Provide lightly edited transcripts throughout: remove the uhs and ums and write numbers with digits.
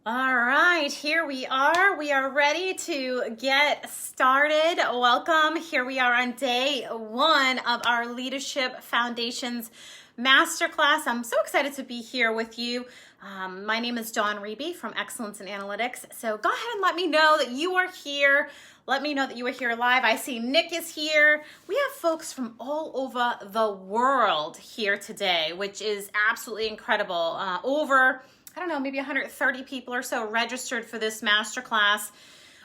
All right, here we are. We are ready to get started. Welcome. Here we are on day one of our Leadership Foundations Masterclass. I'm so excited to be here with you. My name is Dawn Reby from Excellence in Analytics. So go ahead and let me know that you are here. Let me know that you are here live. I see Nick is here. We have folks from all over the world here today, which is absolutely incredible. I don't know, maybe 130 people or so registered for this masterclass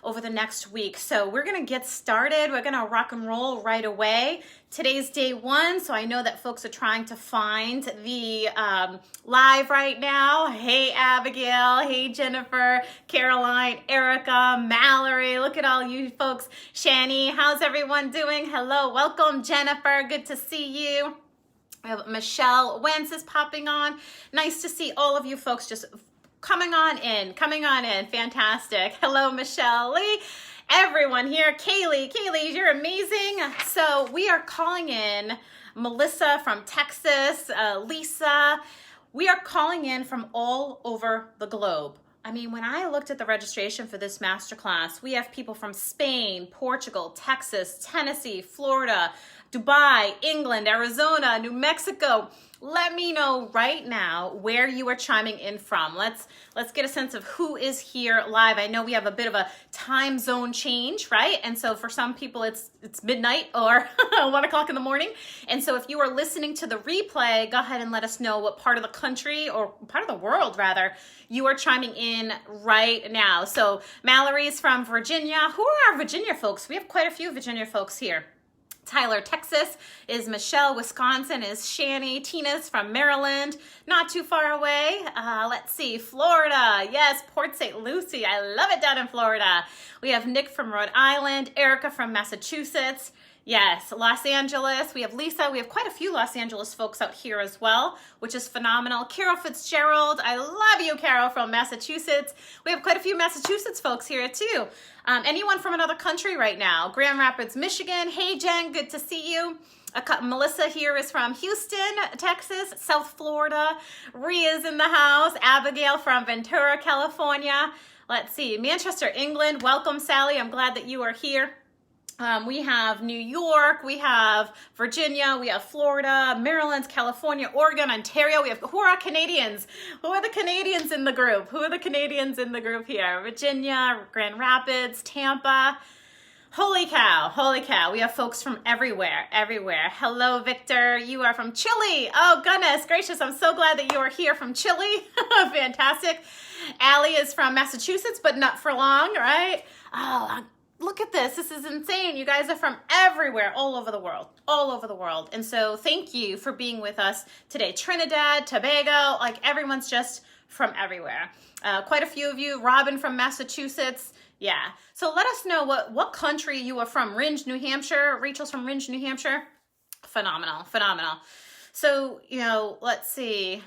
over the next week. So we're going to get started. We're going to rock and roll right away. Today's day one, so I know that folks are trying to find the live right now. Hey, Abigail. Hey, Jennifer, Caroline, Erica, Mallory. Look at all you folks. Shani, how's everyone doing? Hello, welcome, Jennifer. Good to see you. We have Michelle Wentz is popping on. Nice to see all of you folks just coming on in. Fantastic. Hello, Michelle Lee. Everyone here. Kaylee, you're amazing. So we are calling in Melissa from Texas, Lisa. We are calling in from all over the globe. I mean, when I looked at the registration for this masterclass, we have people from Spain, Portugal, Texas, Tennessee, Florida, Dubai, England, Arizona, New Mexico. Let me know right now where you are chiming in from. Let's get a sense of who is here live. I know we have a bit of a time zone change, right? And so for some people it's midnight or 1 o'clock in the morning. And so if you are listening to the replay, go ahead and let us know what part of the country or part of the world rather you are chiming in right now. So Mallory's from Virginia. Who are our Virginia folks? We have quite a few Virginia folks here. Tyler, Texas is Michelle. Wisconsin is Shani. Tina's from Maryland, not too far away. Let's see, Florida. Yes, Port St. Lucie. I love it down in Florida. We have Nick from Rhode Island, Erica from Massachusetts. Yes, Los Angeles. We have Lisa. We have quite a few Los Angeles folks out here as well, which is phenomenal. Carol Fitzgerald. I love you, Carol, from Massachusetts. We have quite a few Massachusetts folks here too. Anyone from another country right now? Grand Rapids, Michigan. Hey, Jen, good to see you. Melissa here is from Houston, Texas, South Florida. Ria's in the house. Abigail from Ventura, California. Let's see, Manchester, England. Welcome, Sally. I'm glad that you are here. We have New York, we have Virginia, we have Florida, Maryland, California, Oregon, Ontario. Who are our Canadians? Who are the Canadians in the group? Who are the Canadians in the group here? Virginia, Grand Rapids, Tampa. Holy cow. We have folks from everywhere. Hello, Victor. You are from Chile. Oh, goodness gracious. I'm so glad that you are here from Chile. Fantastic. Allie is from Massachusetts, but not for long, right? Oh, look at this. This is insane. You guys are from everywhere, all over the world. And so thank you for being with us today. Trinidad, Tobago, like everyone's just from everywhere. Quite a few of you. Robin from Massachusetts. Yeah. So let us know what country you are from. Ringe, New Hampshire. Rachel's from Ringe, New Hampshire. Phenomenal. So, let's see.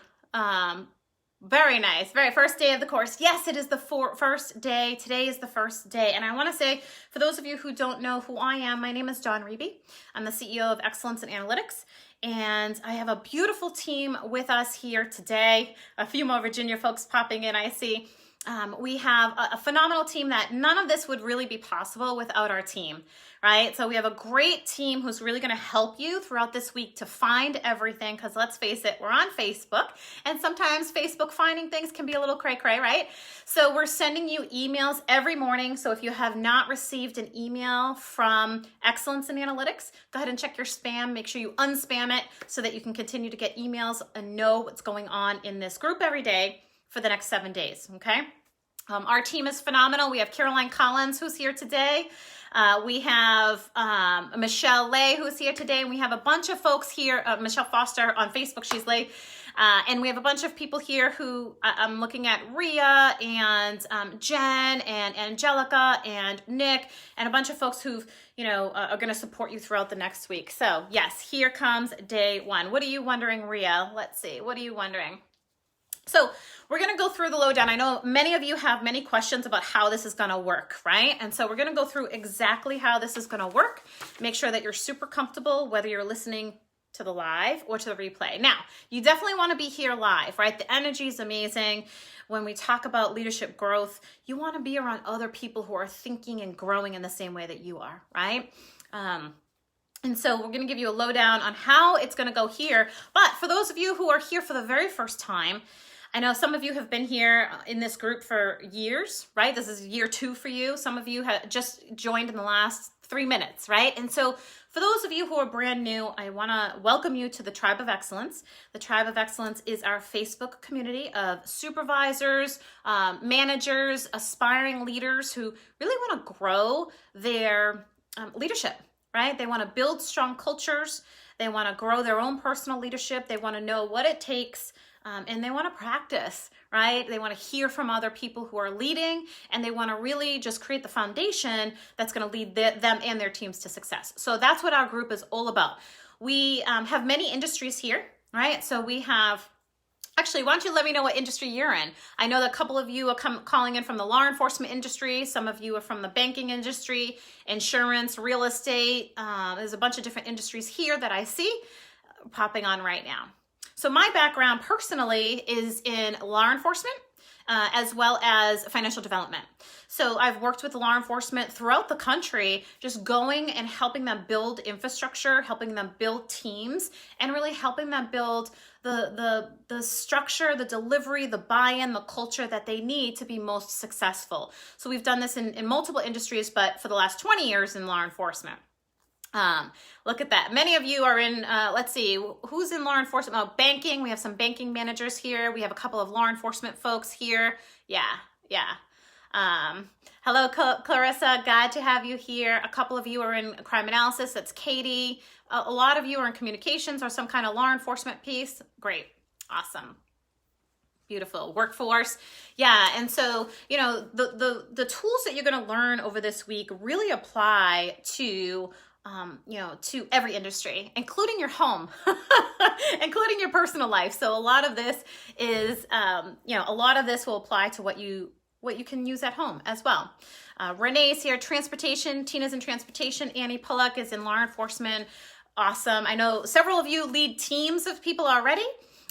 Very nice. Very first day of the course. Yes, it is the first day. Today is the first day. And I want to say, for those of you who don't know who I am, my name is Dawn Reby. I'm the CEO of Excellence in Analytics. And I have a beautiful team with us here today. A few more Virginia folks popping in, I see. We have a phenomenal team that none of this would really be possible without our team, right? So we have a great team who's really going to help you throughout this week to find everything, because let's face it, we're on Facebook, and sometimes Facebook finding things can be a little cray-cray, right? So we're sending you emails every morning. So if you have not received an email from Excellence in Analytics, go ahead and check your spam. Make sure you unspam it so that you can continue to get emails and know what's going on in this group every day for the next 7 days, okay? Our team is phenomenal. We have Caroline Collins, who's here today. We have Michelle Lay, who's here today. And we have a bunch of folks here. Michelle Foster on Facebook, she's Lay. And we have a bunch of people here who I'm looking at Ria and Jen and Angelica and Nick and a bunch of folks who are going to support you throughout the next week. So yes, here comes day one. What are you wondering, Ria? Let's see. What are you wondering? So we're going to go through the lowdown. I know many of you have many questions about how this is going to work, right? And so we're going to go through exactly how this is going to work. Make sure that you're super comfortable, whether you're listening to the live or to the replay. Now, you definitely want to be here live, right? The energy is amazing. When we talk about leadership growth, you want to be around other people who are thinking and growing in the same way that you are, right? And so we're going to give you a lowdown on how it's going to go here. But for those of you who are here for the very first time, I know some of you have been here in this group for years, right? This is year 2 for you. Some of you have just joined in the last 3 minutes, right? And so for those of you who are brand new, I want to welcome you to the Tribe of Excellence. The Tribe of Excellence is our Facebook community of supervisors, managers, aspiring leaders who really want to grow their leadership, right? They want to build strong cultures. They want to grow their own personal leadership. They want to know what it takes. And they want to practice, right? They want to hear from other people who are leading, and they want to really just create the foundation that's going to lead them and their teams to success. So that's what our group is all about. We have many industries here, right? So we have, actually, why don't you let me know what industry you're in? I know that a couple of you are calling in from the law enforcement industry. Some of you are from the banking industry, insurance, real estate. There's a bunch of different industries here that I see popping on right now. So my background personally is in law enforcement as well as financial development. So I've worked with law enforcement throughout the country, just going and helping them build infrastructure, helping them build teams, and really helping them build the structure, the delivery, the buy-in, the culture that they need to be most successful. So we've done this in multiple industries, but for the last 20 years in law enforcement. Look at that. Many of you are in, let's see, who's in law enforcement? Oh, banking. We have some banking managers here. We have a couple of law enforcement folks here. Yeah. Hello, Clarissa. Glad to have you here. A couple of you are in crime analysis. That's Katie. A lot of you are in communications or some kind of law enforcement piece. Great. Awesome. Beautiful. Workforce. Yeah. And so, the tools that you're going to learn over this week really apply to to every industry, including your home, including your personal life. So a lot of this is, a lot of this will apply to what you can use at home as well. Renee's here, transportation. Tina's in transportation. Annie Pullock is in law enforcement. Awesome. I know several of you lead teams of people already,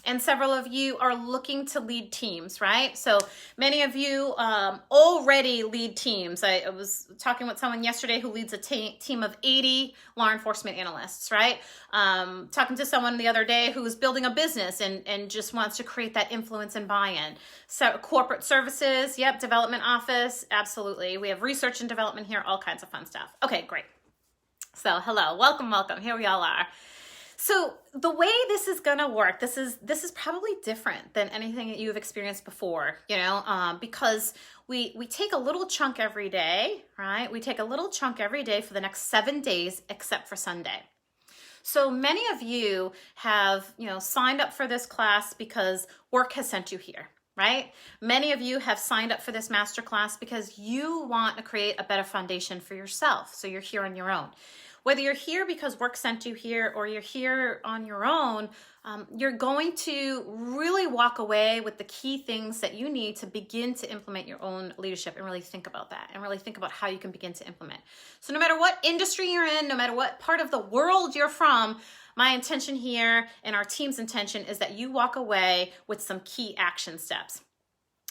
and several of you are looking to lead teams, right? So many of you already lead teams. I was talking with someone yesterday who leads a team of 80 law enforcement analysts, right? Talking to someone the other day who was building a business and just wants to create that influence and buy-in. So corporate services, yep, development office, absolutely. We have research and development here, all kinds of fun stuff. Okay, great. So hello, welcome. Here we all are. So the way this is going to work, this is probably different than anything that you've experienced before, because we take a little chunk every day, right? We take a little chunk every day for the next 7 days, except for Sunday. So many of you have, signed up for this class because work has sent you here, right? Many of you have signed up for this masterclass because you want to create a better foundation for yourself. So you're here on your own. Whether you're here because work sent you here or you're here on your own, you're going to really walk away with the key things that you need to begin to implement your own leadership and really think about that and really think about how you can begin to implement. So no matter what industry you're in, no matter what part of the world you're from, my intention here and our team's intention is that you walk away with some key action steps.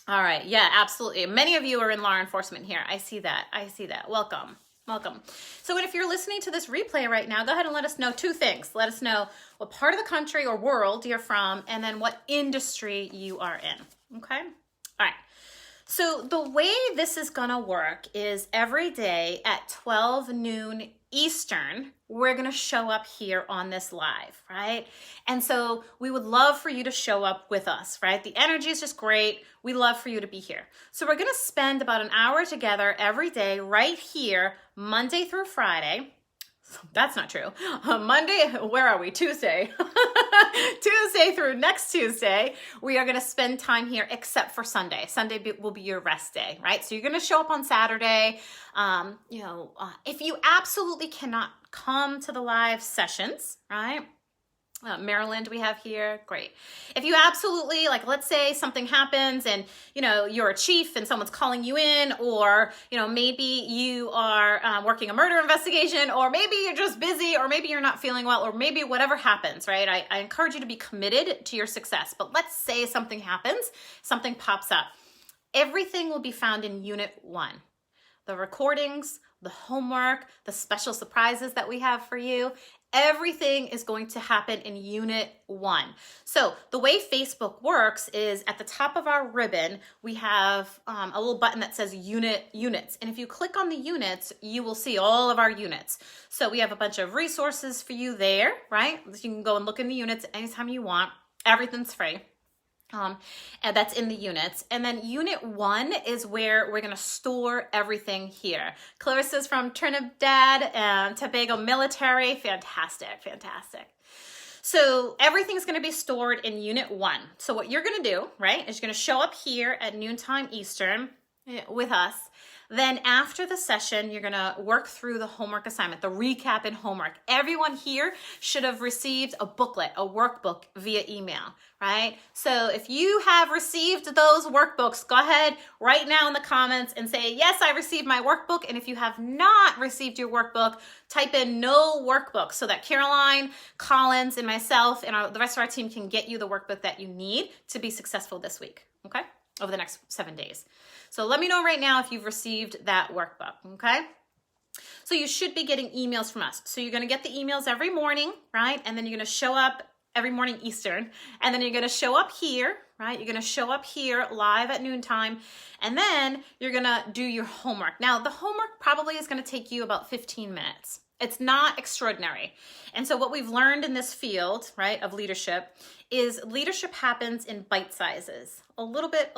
All right. Yeah, absolutely. Many of you are in law enforcement here. I see that. Welcome. So if you're listening to this replay right now, go ahead and let us know 2 things. Let us know what part of the country or world you're from, and then what industry you are in. Okay? All right. So the way this is going to work is every day at 12 noon Eastern, we're going to show up here on this live, right? And so we would love for you to show up with us, right? The energy is just great. We love for you to be here. So we're going to spend about an hour together every day right here, Monday through Friday. That's not true. Monday, where are we? Tuesday. Tuesday through next Tuesday, we are going to spend time here except for Sunday. Sunday will be your rest day, right? So you're going to show up on Saturday. If you absolutely cannot come to the live sessions, right? Maryland we have here. Great. If you absolutely, like, let's say something happens and, you're a chief and someone's calling you in, or, maybe you are working a murder investigation, or maybe you're just busy, or maybe you're not feeling well, or maybe whatever happens, right? I encourage you to be committed to your success. But let's say something happens, something pops up. Everything will be found in Unit 1. The recordings, the homework, the special surprises that we have for you. Everything is going to happen in Unit 1. So the way Facebook works is at the top of our ribbon, we have a little button that says Units. And if you click on the units, you will see all of our units. So we have a bunch of resources for you there, right? You can go and look in the units anytime you want. Everything's free. And that's in the units. And then Unit 1 is where we're going to store everything here. Clarissa's from Trinidad and Tobago military. Fantastic. So everything's going to be stored in Unit 1. So what you're going to do, right, is you're going to show up here at noontime Eastern with us. Then after the session, you're going to work through the homework assignment, the recap and homework. Everyone here should have received a booklet, a workbook via email, right? So if you have received those workbooks, go ahead right now in the comments and say, yes, I received my workbook. And if you have not received your workbook, type in no workbook so that Caroline, Collins, and myself and the rest of our team can get you the workbook that you need to be successful this week, okay? Over the next 7 days. So let me know right now if you've received that workbook, okay? So you should be getting emails from us. So you're going to get the emails every morning, right? And then you're going to show up every morning Eastern. And then you're going to show up here, right? You're going to show up here live at noontime. And then you're going to do your homework. Now, the homework probably is going to take you about 15 minutes. It's not extraordinary. And so what we've learned in this field, right, of leadership is leadership happens in bite sizes. A little bit,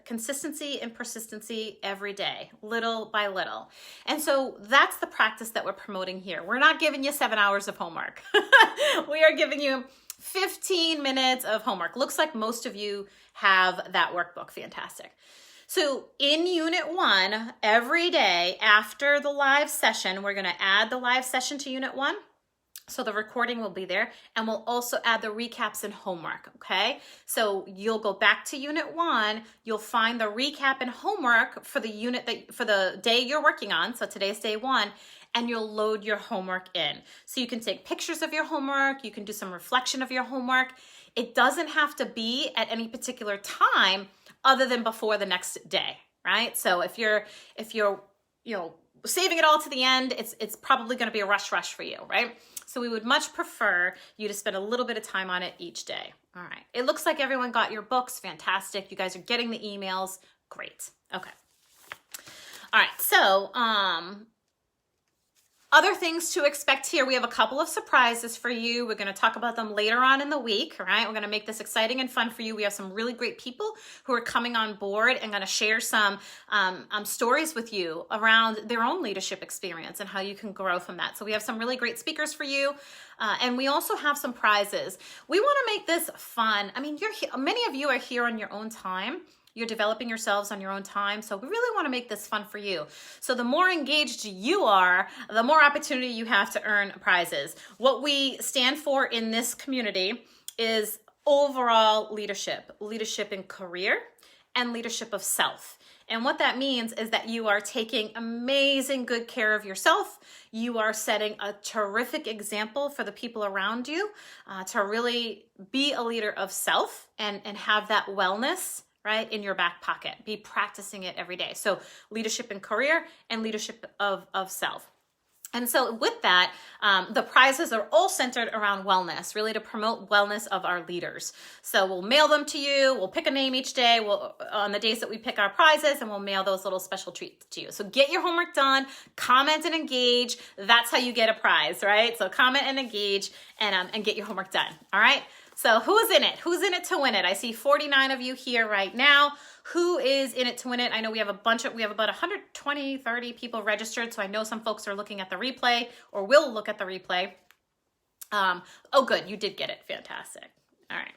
consistency and persistency every day, little by little. And so that's the practice that we're promoting here. We're not giving you 7 hours of homework. We are giving you 15 minutes of homework. Looks like most of you have that workbook. Fantastic. So in Unit 1, every day after the live session, we're going to add the live session to Unit 1. So the recording will be there, and we'll also add the recaps and homework, okay? So you'll go back to Unit 1, you'll find the recap and homework for the unit for the day you're working on, so today's day 1, and you'll load your homework in. So you can take pictures of your homework, you can do some reflection of your homework. It doesn't have to be at any particular time other than before the next day, right? So if you're saving it all to the end, it's probably going to be a rush for you, right? So we would much prefer you to spend a little bit of time on it each day. All right. It looks like everyone got your books. Fantastic. You guys are getting the emails. Great. Okay. All right. So, other things to expect here. We have a couple of surprises for you. We're going to talk about them later on in the week, all right? We're going to make this exciting and fun for you. We have some really great people who are coming on board and going to share some stories with you around their own leadership experience and how you can grow from that. So we have some really great speakers for you. And we also have some prizes. We want to make this fun. I mean, many of you are here on your own time. You're developing yourselves on your own time. So we really want to make this fun for you. So the more engaged you are, the more opportunity you have to earn prizes. What we stand for in this community is overall leadership in career and leadership of self. And what that means is that you are taking amazing good care of yourself. You are setting a terrific example for the people around you to really be a leader of self and have that wellness, right, in your back pocket. Be practicing it every day. So leadership in career and leadership of self. And so with that, the prizes are all centered around wellness, really to promote wellness of our leaders. So we'll mail them to you. We'll pick a name each day on the days that we pick our prizes, and we'll mail those little special treats to you. So get your homework done, comment and engage. That's how you get a prize, right? So comment and engage and get your homework done, all right? So who's in it? Who's in it to win it? I see 49 of you here right now. Who is in it to win it? I know we have about 120, 30 people registered. So I know some folks are looking at the replay or will look at the replay. Oh, good. You did get it. Fantastic. All right.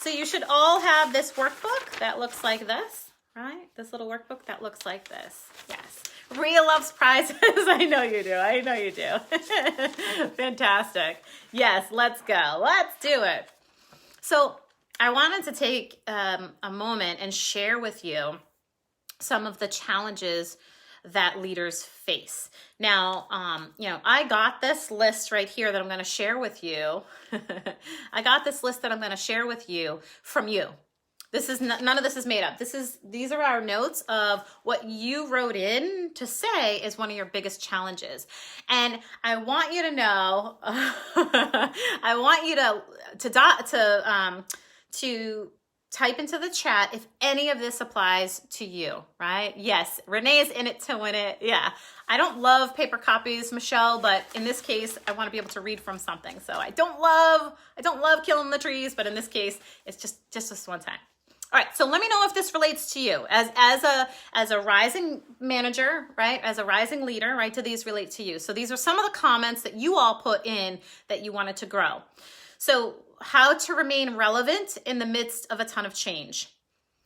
So you should all have this workbook that looks like this, right? This little workbook that looks like this. Yes. Rhea loves prizes. I know you do. I know you do. Fantastic. Yes, let's go. Let's do it. So I wanted to take a moment and share with you some of the challenges that leaders face. Now, I got this list right here that I'm going to share with you. I got this list that I'm going to share with you from you. This is none of this is made up. These are our notes of what you wrote in to say is one of your biggest challenges. And I want you to know, I want you to type into the chat if any of this applies to you, right? Yes, Renee's in it to win it. Yeah. I don't love paper copies, Michelle, but in this case, I want to be able to read from something. So I don't love killing the trees, but in this case, it's just this one time. All right, so let me know if this relates to you as a rising manager, right? As a rising leader, right? Do these relate to you? So these are some of the comments that you all put in that you wanted to grow. So how to remain relevant in the midst of a ton of change.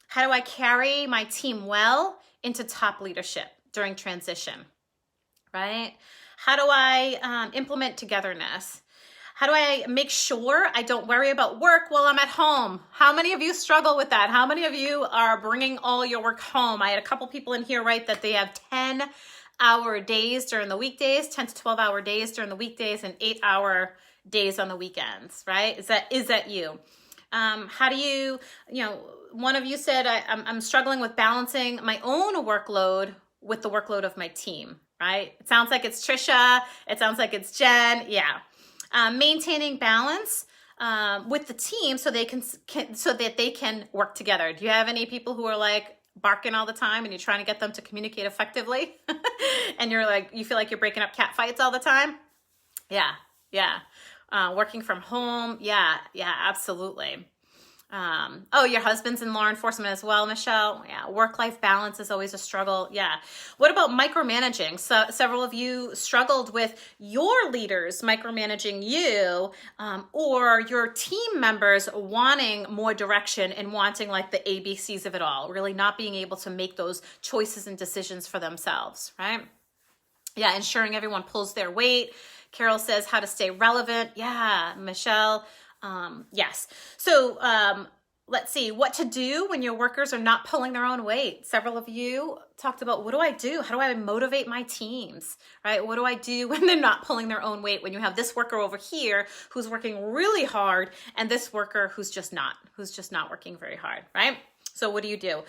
How do I carry my team well into top leadership during transition, right? How do I implement togetherness? How do I make sure I don't worry about work while I'm at home? How many of you struggle with that? How many of you are bringing all your work home? I had a couple people in here write that they have 10-hour days during the weekdays, 10 to 12-hour days during the weekdays, and 8-hour days on the weekends, right? Is that you? How do you, one of you said, I'm struggling with balancing my own workload with the workload of my team, right? It sounds like it's Trisha. It sounds like it's Jen. Yeah. Maintaining balance with the team so they so that they can work together. Do you have any people who are like barking all the time and you're trying to get them to communicate effectively and you feel like you're breaking up cat fights all the time? Yeah. Working from home. Yeah, absolutely. Your husband's in law enforcement as well, Michelle. Yeah, work-life balance is always a struggle. Yeah. What about micromanaging? So several of you struggled with your leaders micromanaging you, or your team members wanting more direction and wanting like the ABCs of it all, really not being able to make those choices and decisions for themselves, right? Yeah, ensuring everyone pulls their weight. Carol says how to stay relevant. Yeah, Michelle. Yes. So let's see what to do when your workers are not pulling their own weight. Several of you talked about, what do I do? How do I motivate my teams, right? What do I do when they're not pulling their own weight? When you have this worker over here who's working really hard and this worker who's just not working very hard, right? So what do you do?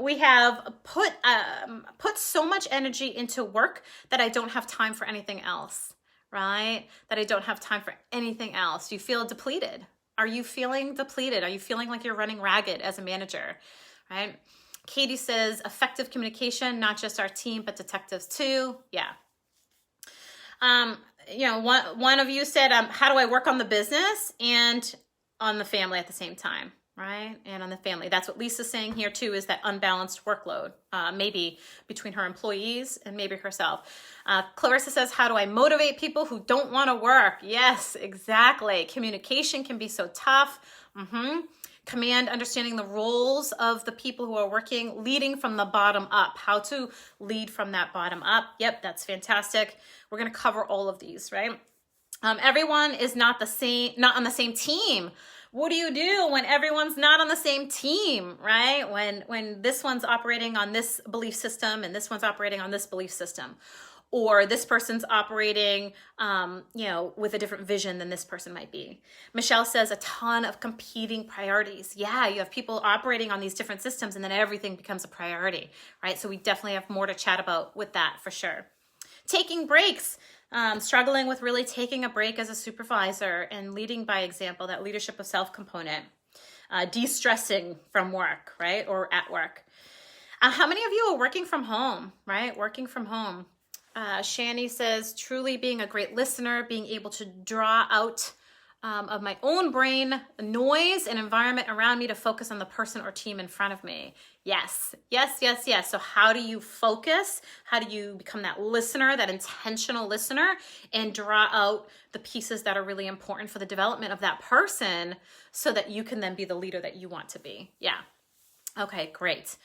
We have put so much energy into work that I don't have time for anything else, right? That I don't have time for anything else. You feel depleted. Are you feeling depleted? Are you feeling like you're running ragged as a manager, right? Katie says effective communication, not just our team, but detectives too. Yeah. One of you said, how do I work on the business and on the family at the same time? Right? And on the family. That's what Lisa's saying here too, is that unbalanced workload, maybe between her employees and maybe herself. Clarissa says, how do I motivate people who don't want to work? Yes, exactly. Communication can be so tough. Command, understanding the roles of the people who are working, leading from the bottom up, how to lead from that bottom up. Yep, that's fantastic. We're going to cover all of these, right? Everyone is not on the same team. What do you do when everyone's not on the same team, right? When this one's operating on this belief system and this one's operating on this belief system, or this person's operating, with a different vision than this person might be. Michelle says a ton of competing priorities. Yeah, you have people operating on these different systems and then everything becomes a priority, right? So we definitely have more to chat about with that for sure. Taking breaks. Struggling with really taking a break as a supervisor and leading by example, that leadership of self component, de-stressing from work, right? Or at work. How many of you are working from home, right? Working from home. Shani says, truly being a great listener, being able to draw out of my own brain noise and environment around me to focus on the person or team in front of me. Yes. So how do you focus? How do you become that listener, that intentional listener, and draw out the pieces that are really important for the development of that person so that you can then be the leader that you want to be? Yeah. Okay, great.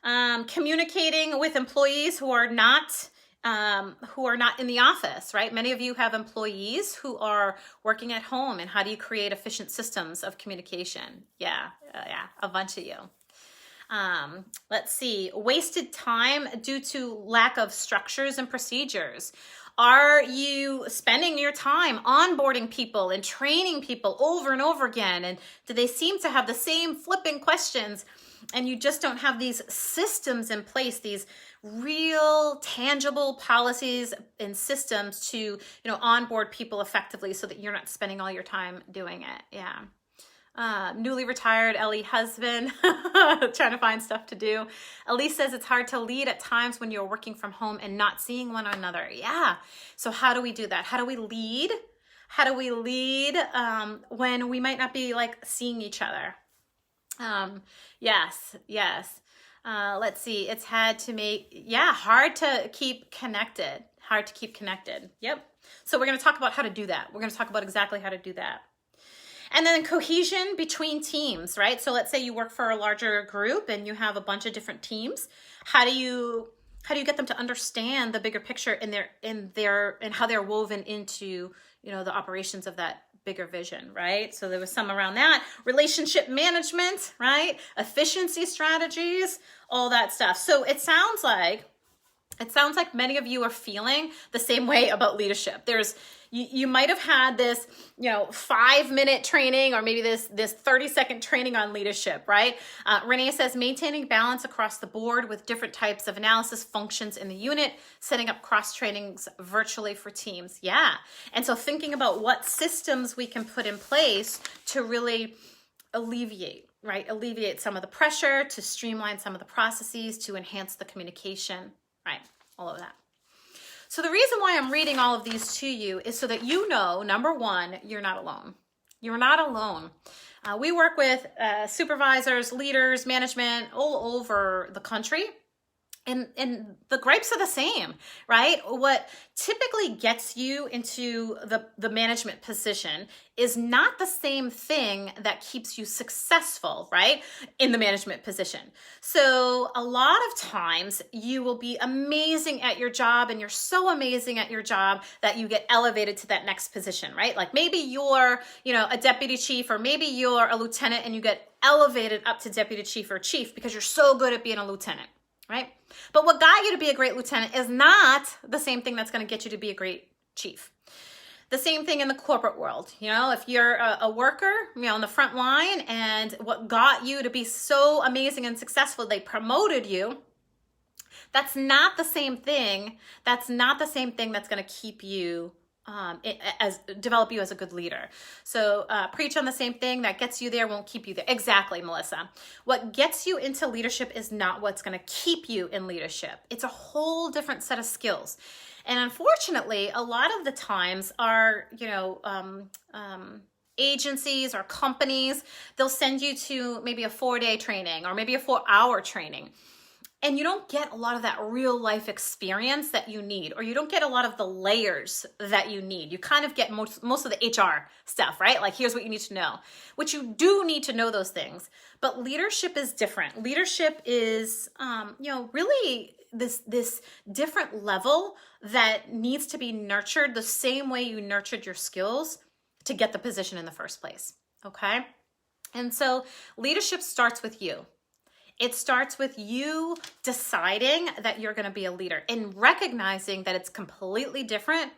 Communicating with employees who are not in the office, right? Many of you have employees who are working at home, and how do you create efficient systems of communication? Yeah, a bunch of you. Let's see, wasted time due to lack of structures and procedures. Are you spending your time onboarding people and training people over and over again? And do they seem to have the same flipping questions? And you just don't have these systems in place, these real tangible policies and systems to, onboard people effectively so that you're not spending all your time doing it. Yeah. Newly retired Ellie husband, trying to find stuff to do. Ellie says it's hard to lead at times when you're working from home and not seeing one another. Yeah. So how do we do that? How do we lead? How do we lead when we might not be seeing each other? Yes. Let's see. It's hard to keep connected. Yep. So we're going to talk about how to do that. We're going to talk about exactly how to do that. And then cohesion between teams, right? So let's say you work for a larger group and you have a bunch of different teams. How do you get them to understand the bigger picture and how they're woven into, the operations of that bigger vision, right? So there was some around that. Relationship management, right? Efficiency strategies, all that stuff. So it sounds like many of you are feeling the same way about leadership. You might have had this, 5-minute training, or maybe this 30-second training on leadership, right? Renee says maintaining balance across the board with different types of analysis functions in the unit, setting up cross trainings virtually for teams. Yeah. And so thinking about what systems we can put in place to really alleviate some of the pressure, to streamline some of the processes, to enhance the communication, right? All of that. So the reason why I'm reading all of these to you is so that number one, you're not alone. You're not alone. We work with supervisors, leaders, management all over the country. And the gripes are the same, right? What typically gets you into the management position is not the same thing that keeps you successful, right? In the management position. So a lot of times you will be amazing at your job, and you're so amazing at your job that you get elevated to that next position, right? Like maybe you're, a deputy chief, or maybe you're a lieutenant and you get elevated up to deputy chief or chief because you're so good at being a lieutenant. Right? But what got you to be a great lieutenant is not the same thing that's going to get you to be a great chief. The same thing in the corporate world. If you're a worker, on the front line, and what got you to be so amazing and successful, they promoted you. That's not the same thing. That's going to keep you develop you as a good leader. So preach on the same thing. That gets you there won't keep you there. Exactly, Melissa. What gets you into leadership is not what's going to keep you in leadership. It's a whole different set of skills. And unfortunately, a lot of the times our, agencies or companies, they'll send you to maybe a 4-day training or maybe a 4-hour training. And you don't get a lot of that real life experience that you need, or you don't get a lot of the layers that you need. You kind of get most of the HR stuff, right? Like, here's what you need to know, which you do need to know those things. But leadership is different. Leadership is, really this different level that needs to be nurtured the same way you nurtured your skills to get the position in the first place. Okay. And so leadership starts with you. It starts with you deciding that you're going to be a leader and recognizing that it's completely different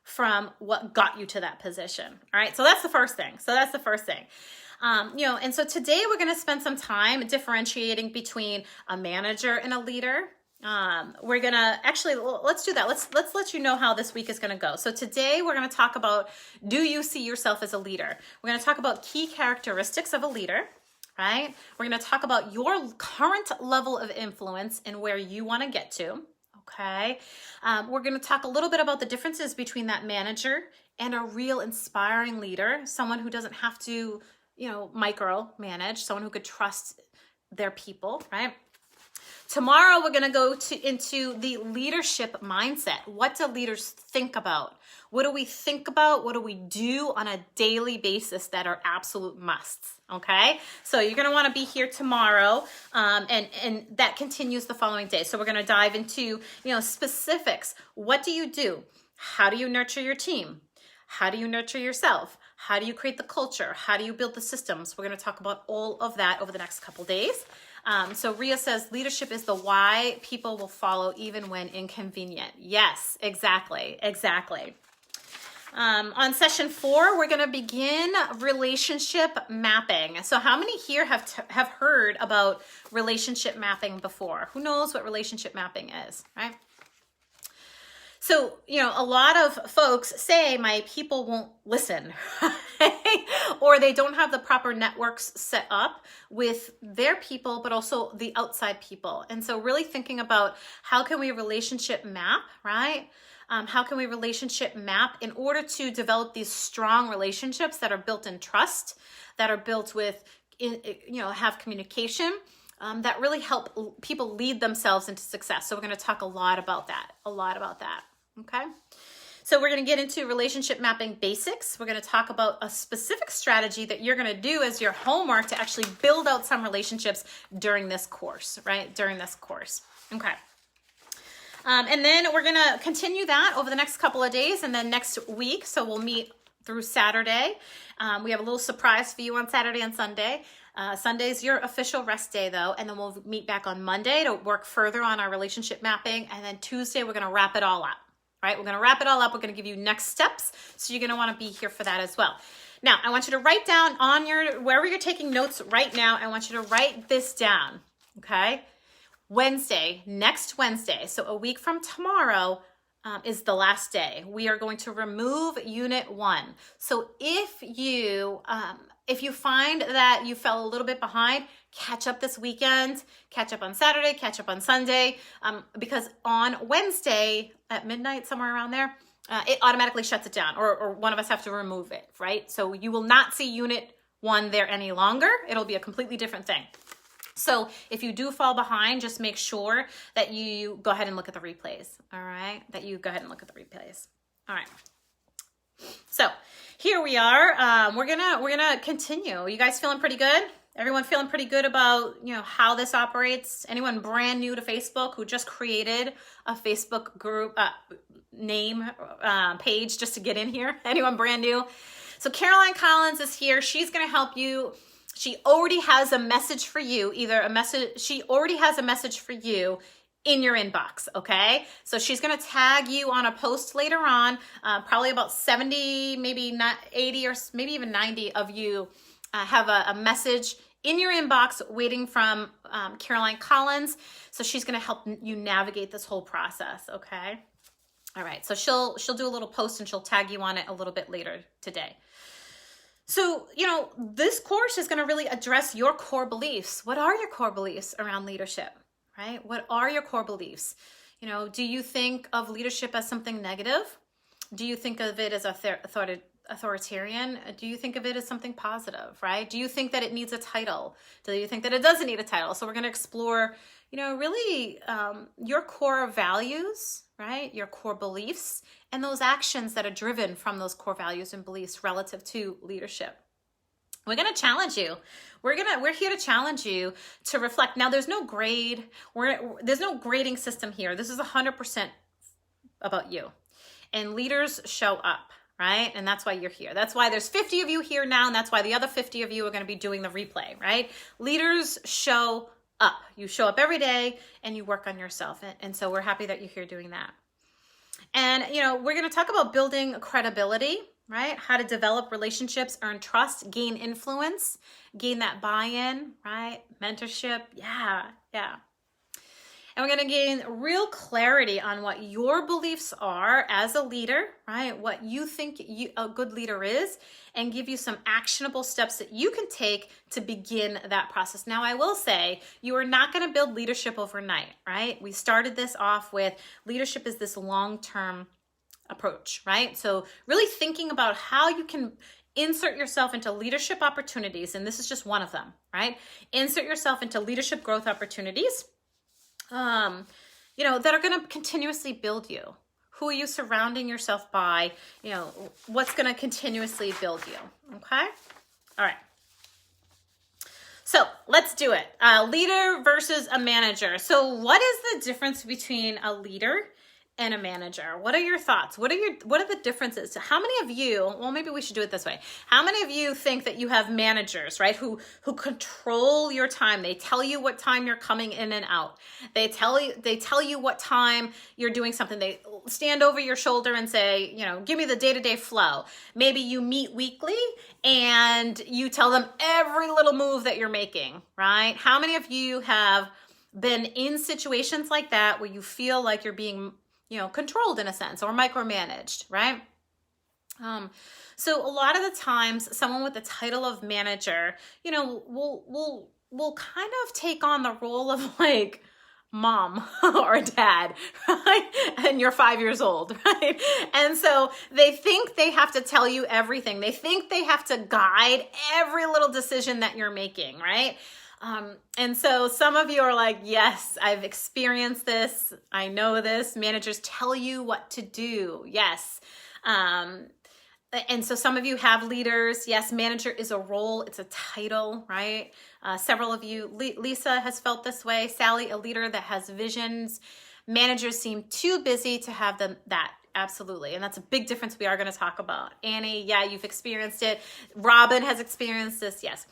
from what got you to that position. All right. So that's the first thing. And so today we're going to spend some time differentiating between a manager and a leader. We're going to let's do that. Let's let you know how this week is going to go. So today we're going to talk about, do you see yourself as a leader? We're going to talk about key characteristics of a leader. Right? We're going to talk about your current level of influence and where you want to get to. Okay. We're going to talk a little bit about the differences between that manager and a real inspiring leader, someone who doesn't have to, micromanage, someone who could trust their people, right? Tomorrow, we're going to go into the leadership mindset. What do leaders think about? What do we think about? What do we do on a daily basis that are absolute musts? Okay, so you're going to want to be here tomorrow, and that continues the following day. So we're going to dive into, specifics. What do you do? How do you nurture your team? How do you nurture yourself? How do you create the culture? How do you build the systems? We're going to talk about all of that over the next couple days. So Ria says, leadership is the why people will follow even when inconvenient. Yes, exactly. On session 4, we're going to begin relationship mapping. So how many here have heard about relationship mapping before? Who knows what relationship mapping is, right? So, a lot of folks say my people won't listen, right? Or they don't have the proper networks set up with their people, but also the outside people. And so really thinking about how can we relationship map, right? How can we relationship map in order to develop these strong relationships that are built in trust, that are built with, have communication, that really help people lead themselves into success. So we're going to talk a lot about that. Okay. So we're going to get into relationship mapping basics. We're going to talk about a specific strategy that you're going to do as your homework to actually build out some relationships during this course, right? Okay. And then we're going to continue that over the next couple of days and then next week. So we'll meet through Saturday. We have a little surprise for you on Saturday and Sunday. Sunday's your official rest day though. And then we'll meet back on Monday to work further on our relationship mapping. And then Tuesday, we're going to wrap it all up. Right? We're going to wrap it all up. We're going to give you next steps. So you're going to want to be here for that as well. Now, I want you to write down on wherever you're taking notes right now, I want you to write this down. Okay. Next Wednesday, so a week from tomorrow, is the last day. We are going to remove Unit 1. So if you find that you fell a little bit behind, catch up this weekend, catch up on Saturday, catch up on Sunday, because on Wednesday at midnight, somewhere around there, it automatically shuts it down, or one of us have to remove it, right? So you will not see Unit 1 there any longer. It'll be a completely different thing. So if you do fall behind, just make sure that you go ahead and look at the replays, all right? All right. So here we are. We're gonna continue. You guys feeling pretty good? Everyone feeling pretty good about how this operates? Anyone brand new to Facebook who just created a Facebook group page just to get in here? Anyone brand new? So Caroline Collins is here. She's gonna help you. She already has a message for you, she already has a message for you in your inbox, okay? So she's gonna tag you on a post later on, probably about 70, maybe not 80 or maybe even 90 of you have a message in your inbox waiting from Caroline Collins. So she's gonna help you navigate this whole process, okay? All right, so she'll do a little post and she'll tag you on it a little bit later today. So, this course is going to really address your core beliefs. What are your core beliefs around leadership, right? What are your core beliefs? Do you think of leadership as something negative? Do you think of it as authoritarian? Do you think of it as something positive, right? Do you think that it needs a title? Do you think that it doesn't need a title? So we're going to explore, really your core values, right? Your core beliefs and those actions that are driven from those core values and beliefs relative to leadership. We're going to challenge you. We're here to challenge you to reflect. Now, there's no grade. There's no grading system here. This is 100% about you. And leaders show up, right? And that's why you're here. That's why there's 50 of you here now, and that's why the other 50 of you are going to be doing the replay, right? Leaders show up. You show up every day and you work on yourself. And so we're happy that you're here doing that. And, we're going to talk about building credibility, right? How to develop relationships, earn trust, gain influence, gain that buy-in, right? Mentorship. Yeah. And we're going to gain real clarity on what your beliefs are as a leader, right? What you think a good leader is, and give you some actionable steps that you can take to begin that process. Now, I will say you are not going to build leadership overnight, right? We started this off with leadership is this long-term approach, right? So really thinking about how you can insert yourself into leadership opportunities, and this is just one of them, right? Insert yourself into leadership growth opportunities that are going to continuously build you. Who are you surrounding yourself by? What's going to continuously build you? Okay? All right. So let's do it. Leader versus a manager. So what is the difference between a leader and a manager? What are your thoughts? What are the differences? How many of you, well, maybe we should do it this way. How many of you think that you have managers, right? Who control your time. They tell you what time you're coming in and out. They tell you what time you're doing something. They stand over your shoulder and say, give me the day-to-day flow. Maybe you meet weekly and you tell them every little move that you're making, right? How many of you have been in situations like that where you feel like you're being controlled in a sense or micromanaged, right? So a lot of the times someone with the title of manager, will kind of take on the role of like mom or dad, right? And you're 5 years old, right? And so they think they have to tell you everything. They think they have to guide every little decision that you're making, right? And so some of you are like, yes, I've experienced this. I know this. Managers tell you what to do. Yes. And so some of you have leaders. Yes, manager is a role. It's a title, right? Several of you, Lisa has felt this way. Sally, a leader that has visions. Managers seem too busy to have that. Absolutely. And that's a big difference we are going to talk about. Annie, yeah, you've experienced it. Robin has experienced this. Yes.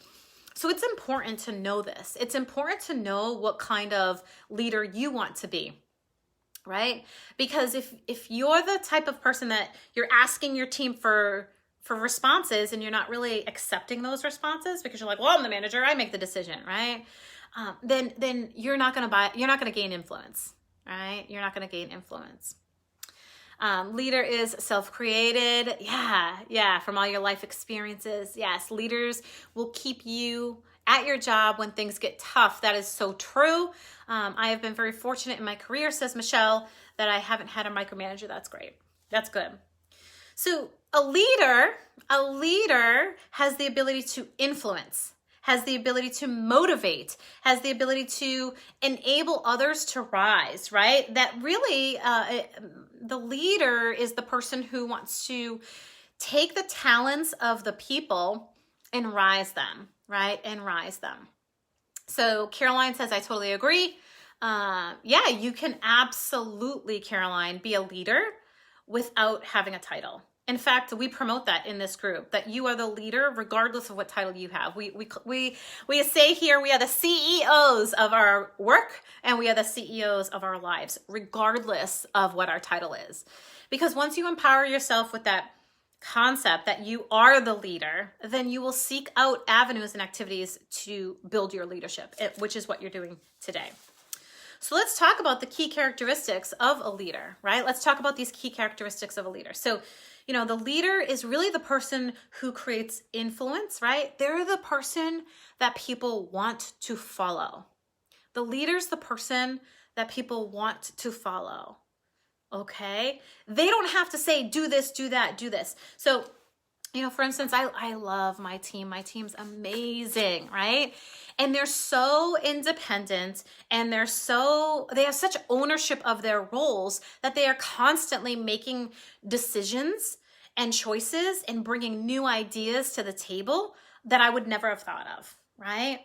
So it's important to know this. It's important to know what kind of leader you want to be, right? Because if you're the type of person that you're asking your team for responses and you're not really accepting those responses because you're like, well, I'm the manager, I make the decision, right? Then you're not going to gain influence, right? You're not going to gain influence. Leader is self-created. Yeah. From all your life experiences. Yes. Leaders will keep you at your job when things get tough. That is so true. I have been very fortunate in my career, says Michelle, that I haven't had a micromanager. That's great. That's good. So a leader has the ability to influence, has the ability to motivate, has the ability to enable others to rise, right? That really, the leader is the person who wants to take the talents of the people and rise them, right? And rise them. So Caroline says, I totally agree. Yeah, you can absolutely, Caroline, be a leader without having a title. In fact, we promote that in this group, that you are the leader regardless of what title you have. We say here we are the CEOs of our work and we are the CEOs of our lives, regardless of what our title is. Because once you empower yourself with that concept that you are the leader, then you will seek out avenues and activities to build your leadership, which is what you're doing today. So let's talk about the key characteristics of a leader, right? Let's talk about these key characteristics of a leader. So, the leader is really the person who creates influence, right? They're the person that people want to follow. The leader's the person that people want to follow, okay? They don't have to say, do this, do that, do this. So, for instance, I love my team. My team's amazing, right? And they're so independent and they have such ownership of their roles that they are constantly making decisions and choices and bringing new ideas to the table that I would never have thought of, right?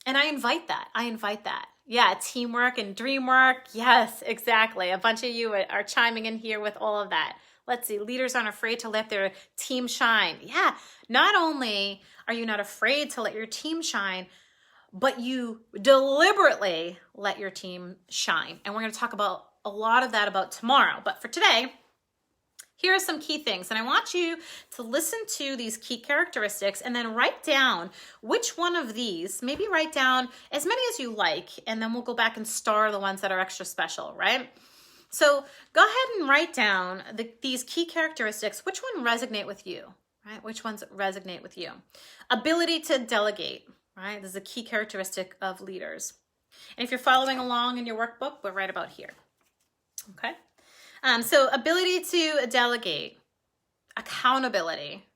And I invite that. Yeah, teamwork and dream work. Yes, exactly. A bunch of you are chiming in here with all of that. Let's see, leaders aren't afraid to let their team shine. Yeah, not only are you not afraid to let your team shine, but you deliberately let your team shine. And we're going to talk about a lot of that about tomorrow. But for today, here are some key things. And I want you to listen to these key characteristics and then write down which one of these, maybe write down as many as you like, and then we'll go back and star the ones that are extra special, right? So go ahead and write down these key characteristics. Which one resonate with you, right? Which ones resonate with you? Ability to delegate, right? This is a key characteristic of leaders. And if you're following along in your workbook, we're right about here, okay? So ability to delegate, accountability,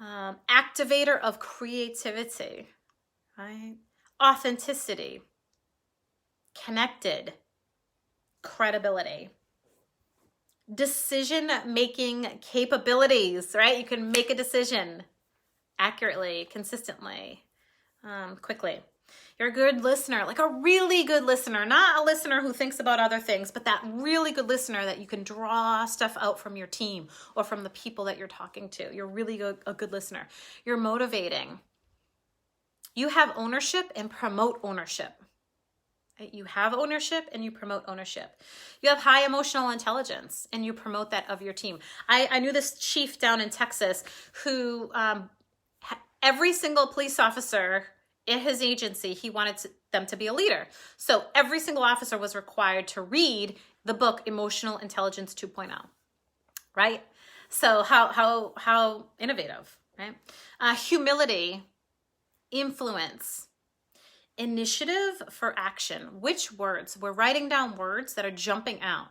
activator of creativity, right? Authenticity, connected, credibility. Decision-making capabilities, right? You can make a decision accurately, consistently, quickly. You're a good listener, like a really good listener, not a listener who thinks about other things, but that really good listener that you can draw stuff out from your team or from the people that you're talking to. You're really a good listener. You're motivating. You have ownership and promote ownership. You have ownership and you promote ownership. You have high emotional intelligence and you promote that of your team. I knew this chief down in Texas who every single police officer in his agency, he wanted them to be a leader. So every single officer was required to read the book Emotional Intelligence 2.0, right? So how innovative, right? Humility, influence, initiative for action. Which words? We're writing down words that are jumping out.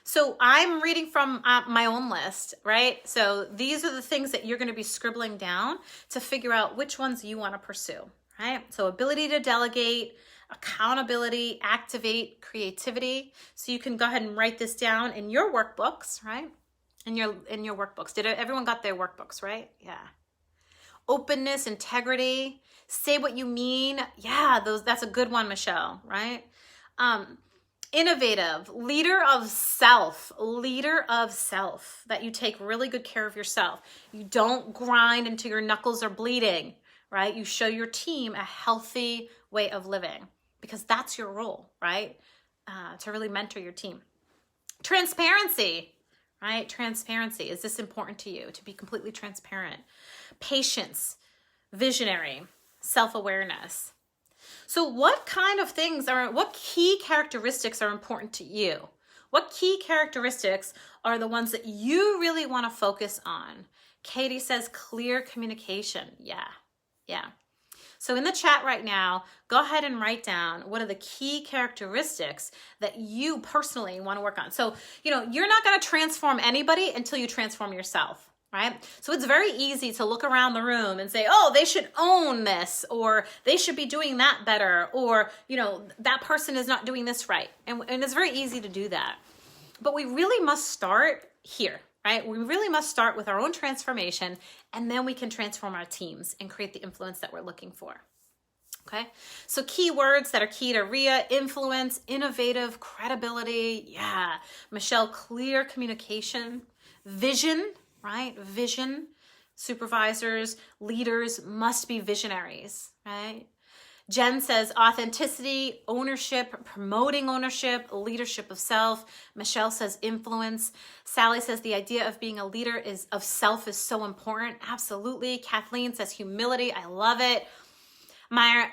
So I'm reading from my own list, right? So these are the things that you're going to be scribbling down to figure out which ones you want to pursue, right? So ability to delegate, accountability, activate, creativity. So you can go ahead and write this down in your workbooks, right? In your workbooks. Everyone got their workbooks, right? Yeah. Openness, integrity, say what you mean. Yeah, that's a good one, Michelle, right? Innovative, leader of self, that you take really good care of yourself. You don't grind until your knuckles are bleeding, right? You show your team a healthy way of living because that's your role, right? To really mentor your team. Transparency, right? Transparency. Is this important to you? To be completely transparent. Patience, visionary, self-awareness. So what key characteristics are important to you? What key characteristics are the ones that you really want to focus on? Katie says clear communication. Yeah. So in the chat right now, go ahead and write down what are the key characteristics that you personally want to work on. So, you're not going to transform anybody until you transform yourself. Right? So it's very easy to look around the room and say, oh, they should own this, or they should be doing that better, or, that person is not doing this right. And it's very easy to do that. But we really must start here, right? We really must start with our own transformation, and then we can transform our teams and create the influence that we're looking for. Okay? So key words that are key to Rhea: influence, innovative, credibility. Yeah. Michelle, clear communication, vision, right? Vision. Supervisors, leaders must be visionaries, right? Jen says authenticity, ownership, promoting ownership, leadership of self. Michelle says influence. Sally says the idea of being a leader of self is so important. Absolutely. Kathleen says humility. I love it. Meyer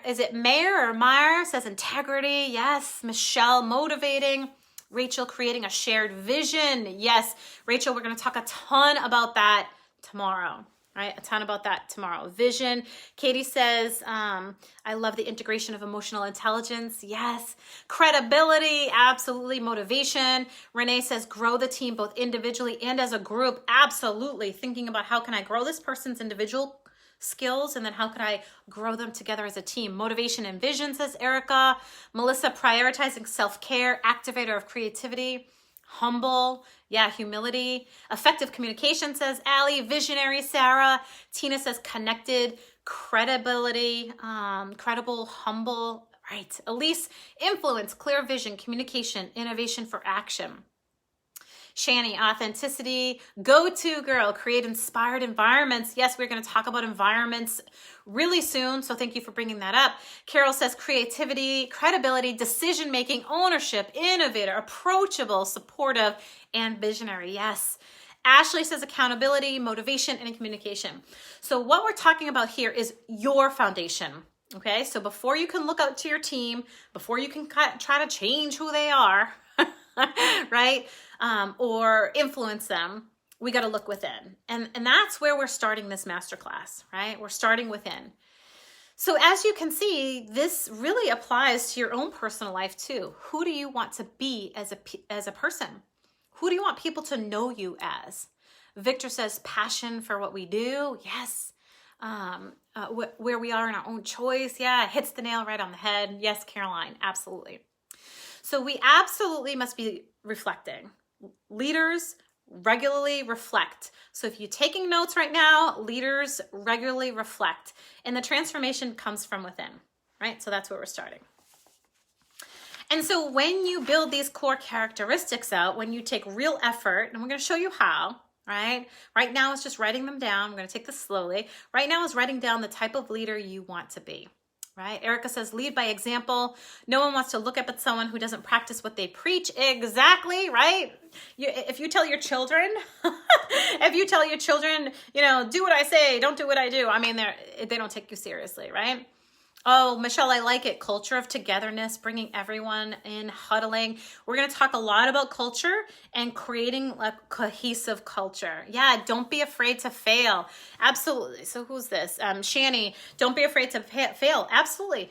says integrity. Yes. Michelle, motivating. Rachel, creating a shared vision. Yes. Rachel, we're going to talk a ton about that tomorrow. Right, a ton about that tomorrow. Vision. Katie says, I love the integration of emotional intelligence. Yes. Credibility. Absolutely. Motivation. Renee says, grow the team both individually and as a group. Absolutely. Thinking about how can I grow this person's individual skills and then how could I grow them together as a team. Motivation and vision, says Erica. Melissa, prioritizing self-care, activator of creativity. Humble, yeah, humility. Effective communication, says Allie. Visionary, Sarah. Tina says connected, credibility, credible, humble, right. Elise, influence, clear vision, communication, innovation for action. Shani, authenticity, go-to girl, create inspired environments. Yes, we're going to talk about environments really soon, so thank you for bringing that up. Carol says creativity, credibility, decision-making, ownership, innovator, approachable, supportive, and visionary. Yes. Ashley says accountability, motivation, and communication. So what we're talking about here is your foundation. Okay, so before you can look out to your team, before you can try to change who they are, right? Or influence them, we got to look within. And that's where we're starting this masterclass, right? We're starting within. So as you can see, this really applies to your own personal life too. Who do you want to be as a person? Who do you want people to know you as? Victor says passion for what we do. Yes. where we are in our own choice. Yeah, it hits the nail right on the head. Yes, Caroline, absolutely. So we absolutely must be reflecting. Leaders regularly reflect. So if you're taking notes right now, leaders regularly reflect. And the transformation comes from within, right? So that's where we're starting. And so when you build these core characteristics out, when you take real effort, and we're going to show you how, right? Right now it's just writing them down. I'm going to take this slowly. Right now is writing down the type of leader you want to be. Right? Erica says, lead by example. No one wants to look up at someone who doesn't practice what they preach. Exactly, right? If you tell your children, do what I say, don't do what I do. I mean, they don't take you seriously, right? Oh, Michelle, I like it. Culture of togetherness, bringing everyone in, huddling. We're going to talk a lot about culture and creating a cohesive culture. Yeah, don't be afraid to fail. Absolutely. So who's this? Shani, don't be afraid to fail. Absolutely.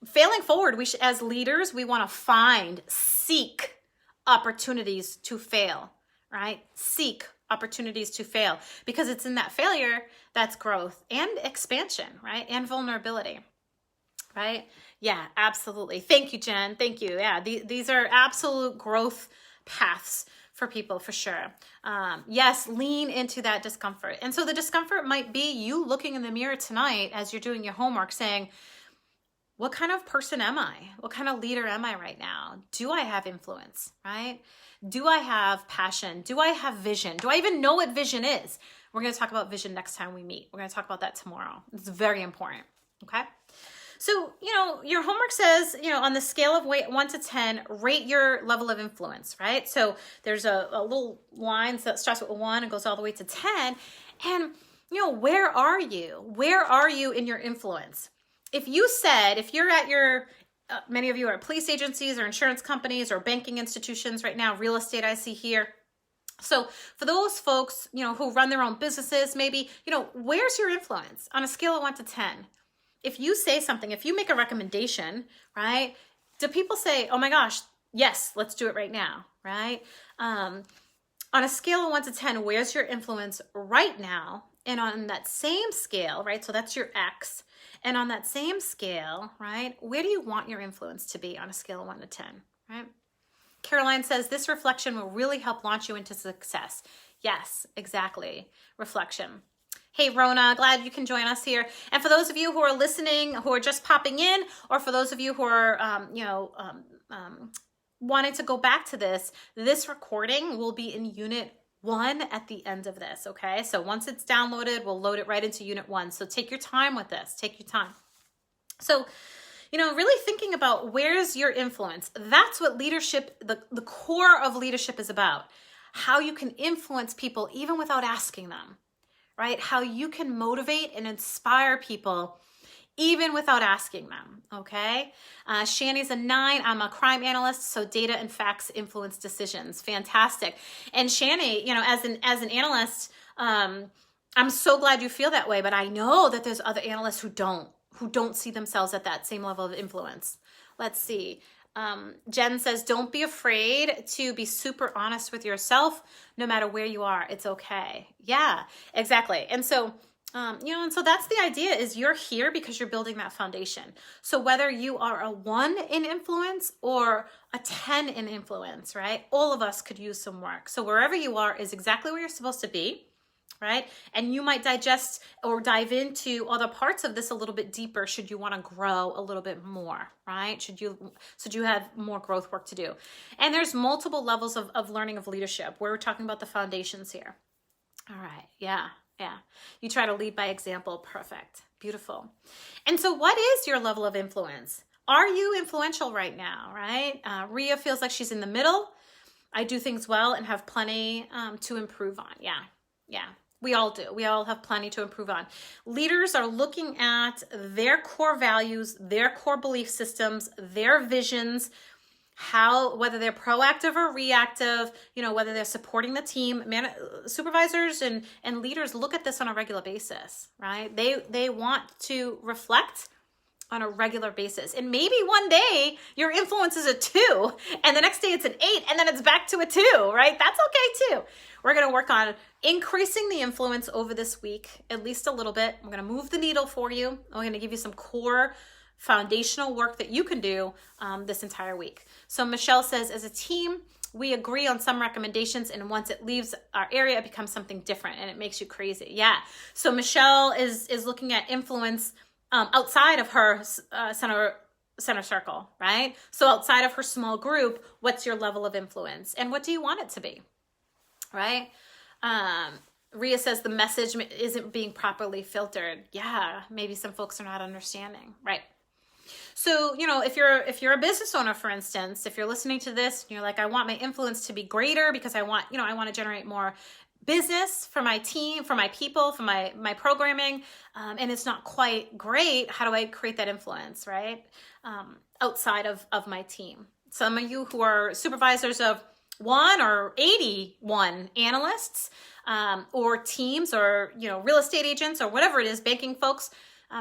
Failing forward, as leaders, we want to seek opportunities to fail, right? Seek opportunities to fail, because it's in that failure that's growth and expansion, right? And vulnerability. Right? Yeah, absolutely. Thank you, Jen. Thank you. Yeah, these are absolute growth paths for people, for sure. Yes, lean into that discomfort. And so the discomfort might be you looking in the mirror tonight as you're doing your homework saying, what kind of person am I? What kind of leader am I right now? Do I have influence, right? Do I have passion? Do I have vision? Do I even know what vision is? We're going to talk about vision next time we meet. We're going to talk about that tomorrow. It's very important, okay? So, your homework says, on the scale of 1 to 10, rate your level of influence, right? So there's a little line that starts with 1 and goes all the way to 10. And, where are you? Where are you in your influence? If you're at your, many of you are at police agencies or insurance companies or banking institutions right now, real estate I see here. So for those folks, who run their own businesses, maybe, where's your influence on a scale of 1 to 10? If you say something, if you make a recommendation, right, do people say, oh my gosh, yes, let's do it right now, right? On a scale of 1 to 10, where's your influence right now? And on that same scale, right, so that's your X, and on that same scale, right, where do you want your influence to be on a scale of 1 to 10, right? Caroline says, this reflection will really help launch you into success. Yes, exactly, reflection. Hey, Rona, glad you can join us here. And for those of you who are listening, who are just popping in, or for those of you who are, wanting to go back to this recording will be in Unit 1 at the end of this, okay? So once it's downloaded, we'll load it right into Unit 1. So take your time with this. Take your time. So, really thinking about where's your influence. That's what leadership, the core of leadership is about. How you can influence people even without asking them. Right? How you can motivate and inspire people even without asking them, okay? Shani's a 9. I'm a crime analyst, so data and facts influence decisions. Fantastic. And Shani, as an analyst, I'm so glad you feel that way, but I know that there's other analysts who don't see themselves at that same level of influence. Let's see. Jen says, don't be afraid to be super honest with yourself, no matter where you are. It's okay. Yeah, exactly. And so, and so that's the idea is you're here because you're building that foundation. So whether you are a 1 in influence or a 10 in influence, right? All of us could use some work. So wherever you are is exactly where you're supposed to be. Right? And you might digest or dive into other parts of this a little bit deeper should you want to grow a little bit more, right? Should you have more growth work to do? And there's multiple levels of learning of leadership. We're talking about the foundations here. All right. Yeah. You try to lead by example. Perfect. Beautiful. And so what is your level of influence? Are you influential right now, right? Rhea feels like she's in the middle. I do things well and have plenty to improve on. Yeah. We all do. We all have plenty to improve on. Leaders are looking at their core values, their core belief systems, their visions, whether they're proactive or reactive, whether they're supporting the team. Supervisors and leaders look at this on a regular basis, right? They want to reflect on a regular basis. And maybe one day your influence is a 2 and the next day it's an 8 and then it's back to a 2, right? That's okay too. We're going to work on increasing the influence over this week, at least a little bit. I'm going to move the needle for you. I'm going to give you some core foundational work that you can do this entire week. So Michelle says, as a team, we agree on some recommendations, and once it leaves our area, it becomes something different and it makes you crazy. Yeah. So Michelle is looking at influence outside of her center circle, right? So outside of her small group, what's your level of influence and what do you want it to be, right? Ria says the message isn't being properly filtered. Yeah, maybe some folks are not understanding, right? So, if you're a business owner, for instance, if you're listening to this and you're like, I want my influence to be greater because I want to generate more business for my team, for my people, for my programming, and it's not quite great, how do I create that influence, right? Outside of my team. Some of you who are supervisors of 1 or 81 analysts, or teams, or, real estate agents, or whatever it is, banking folks,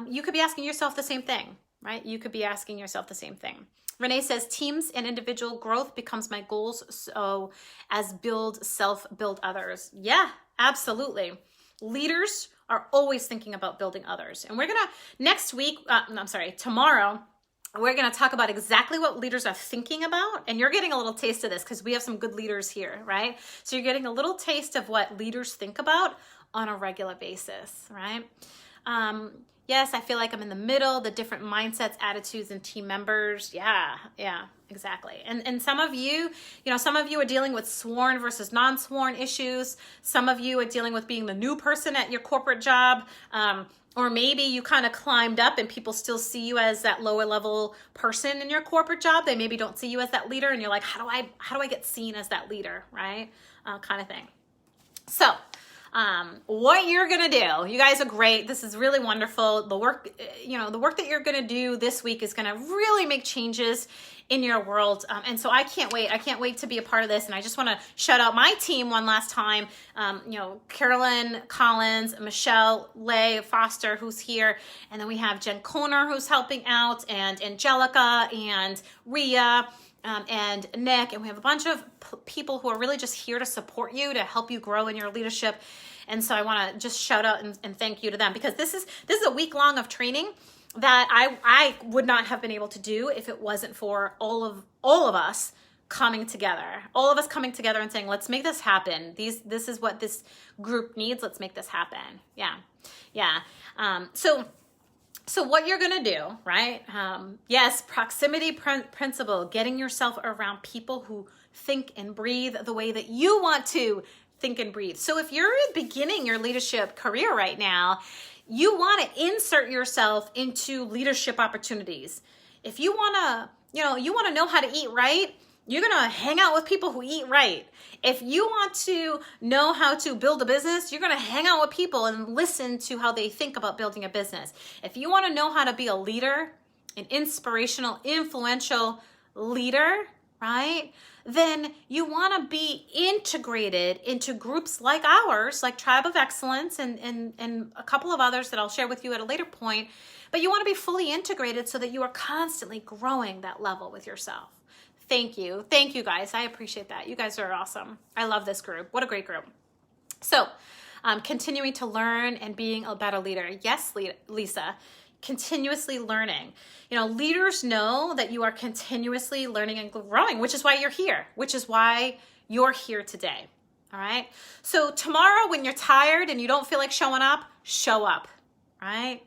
you could be asking yourself the same thing. Right? You could be asking yourself the same thing. Renee says, teams and individual growth becomes my goals. So as build self, build others. Yeah, absolutely. Leaders are always thinking about building others. And we're going to, tomorrow, we're going to talk about exactly what leaders are thinking about. And you're getting a little taste of this because we have some good leaders here, right? So you're getting a little taste of what leaders think about on a regular basis, right? Yes, I feel like I'm in the middle, the different mindsets, attitudes, and team members. Yeah, exactly. And some of you, some of you are dealing with sworn versus non-sworn issues. Some of you are dealing with being the new person at your corporate job. Or maybe you kind of climbed up and people still see you as that lower level person in your corporate job. They maybe don't see you as that leader. And you're like, how do I get seen as that leader, right? Kind of thing. So, what you're going to do, you guys are great. This is really wonderful. The work that you're going to do this week is going to really make changes in your world. And so I can't wait. I can't wait to be a part of this. And I just want to shout out my team one last time. Carolyn Collins, Michelle Lay Foster, who's here. And then we have Jen Koner, who's helping out, and Angelica and Ria. And Nick, and we have a bunch of people who are really just here to support you, to help you grow in your leadership. And so I want to just shout out and thank you to them, because this is a week long of training that I would not have been able to do if it wasn't for all of us coming together, and saying, let's make this happen. This is what this group needs. Let's make this happen. Yeah. So what you're going to do, right? Yes, proximity principle, getting yourself around people who think and breathe the way that you want to think and breathe. So if you're beginning your leadership career right now, you want to insert yourself into leadership opportunities. If you want to know how to eat right, you're going to hang out with people who eat right. If you want to know how to build a business, you're going to hang out with people and listen to how they think about building a business. If you want to know how to be a leader, an inspirational, influential leader, right? Then you want to be integrated into groups like ours, like Tribe of Excellence and a couple of others that I'll share with you at a later point. But you want to be fully integrated so that you are constantly growing that level with yourself. Thank you guys. I appreciate that. You guys are awesome. I love this group. What a great group. So continuing to learn and being a better leader. Yes, Lisa, continuously learning. Leaders know that you are continuously learning and growing, which is why you're here, today. All right. So tomorrow when you're tired and you don't feel like showing up, show up, right?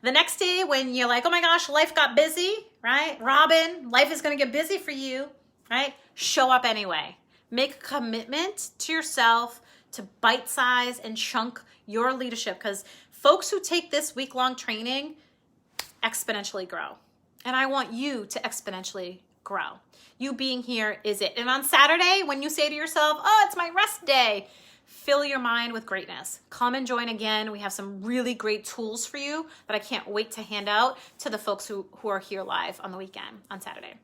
The next day when you're like, oh my gosh, life got busy, right? Robin, life is going to get busy for you, right? Show up anyway. Make a commitment to yourself to bite size and chunk your leadership, because folks who take this week-long training exponentially grow. And I want you to exponentially grow. You being here is it. And on Saturday, when you say to yourself, oh, it's my rest day, fill your mind with greatness. Come and join again. We have some really great tools for you that I can't wait to hand out to the folks who are here live on the weekend, on Saturday.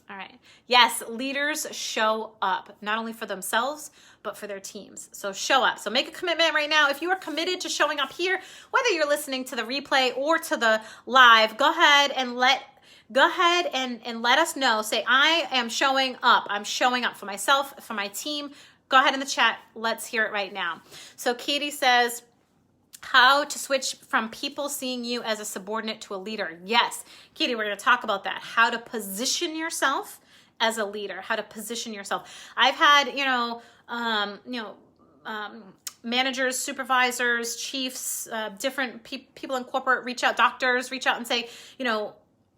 All right. Yes, leaders show up, not only for themselves, but for their teams. So show up. So make a commitment right now. If you are committed to showing up here, whether you're listening to the replay or to the live, go ahead and let us know. Say, I am showing up. I'm showing up for myself, for my team. Go ahead in the chat. Let's hear it right now. So Katie says, how to switch from people seeing you as a subordinate to a leader. Yes, Katie, we're going to talk about that. How to position yourself as a leader. How to position yourself. I've had, managers, supervisors, chiefs, different people in corporate reach out, doctors reach out and say,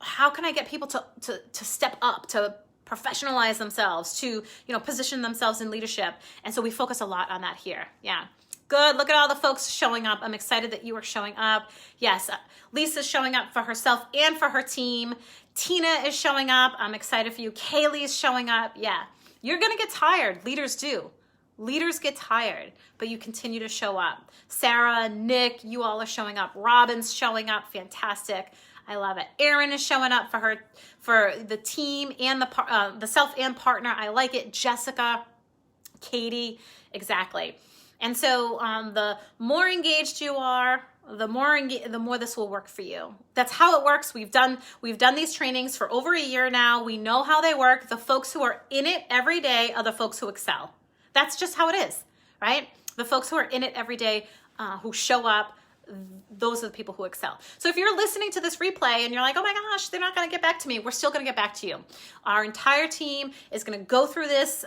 how can I get people to step up, to professionalize themselves, to, position themselves in leadership? And so we focus a lot on that here. Yeah. Good. Look at all the folks showing up. I'm excited that you are showing up. Yes, Lisa's showing up for herself and for her team. Tina is showing up. I'm excited for you. Kaylee is showing up. Yeah, you're going to get tired. Leaders do. Leaders get tired, but you continue to show up. Sarah, Nick, you all are showing up. Robin's showing up. Fantastic. I love it. Erin is showing up for the team and the self and partner. I like it. Jessica, Katie, exactly. And so the more engaged you are, the more this will work for you. That's how it works. We've done these trainings for over a year now. We know how they work. The folks who are in it every day are the folks who excel. That's just how it is, right? The folks who are in it every day, who show up, those are the people who excel. So if you're listening to this replay and you're like, oh my gosh, they're not going to get back to me, we're still going to get back to you. Our entire team is going to go through this,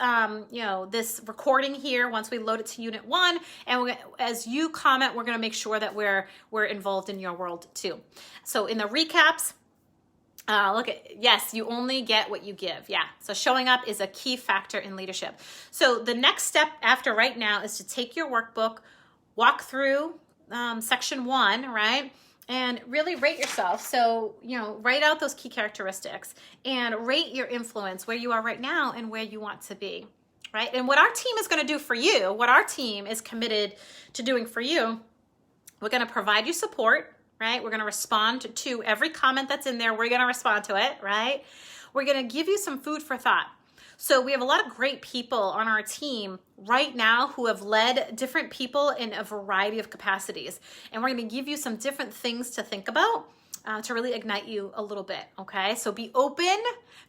this recording here once we load it to Unit 1. And as you comment, we're going to make sure that we're involved in your world too. So in the recaps, yes, you only get what you give. Yeah. So showing up is a key factor in leadership. So the next step after right now is to take your workbook, walk through section 1, right? And really rate yourself. So, write out those key characteristics and rate your influence, where you are right now and where you want to be, right? And what our team is going to do for you, what our team is committed to doing for you, we're going to provide you support, right? We're going to respond to every comment that's in there. We're going to respond to it, right? We're going to give you some food for thought. So we have a lot of great people on our team right now who have led different people in a variety of capacities. And we're going to give you some different things to think about to really ignite you a little bit, okay? So be open,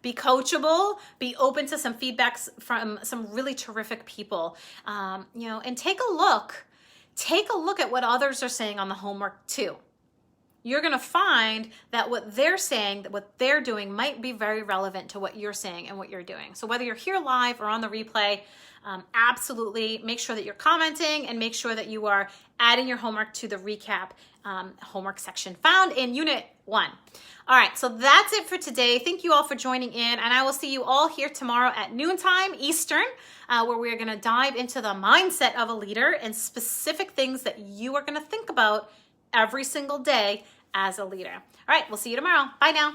be coachable, be open to some feedbacks from some really terrific people, and take a look at what others are saying on the homework too. You're going to find that what they're saying, that what they're doing might be very relevant to what you're saying and what you're doing. So whether you're here live or on the replay, absolutely make sure that you're commenting and make sure that you are adding your homework to the recap homework section found in Unit 1. All right, so that's it for today. Thank you all for joining in, and I will see you all here tomorrow at noontime Eastern, where we're going to dive into the mindset of a leader and specific things that you are going to think about every single day as a leader. All right, we'll see you tomorrow. Bye now.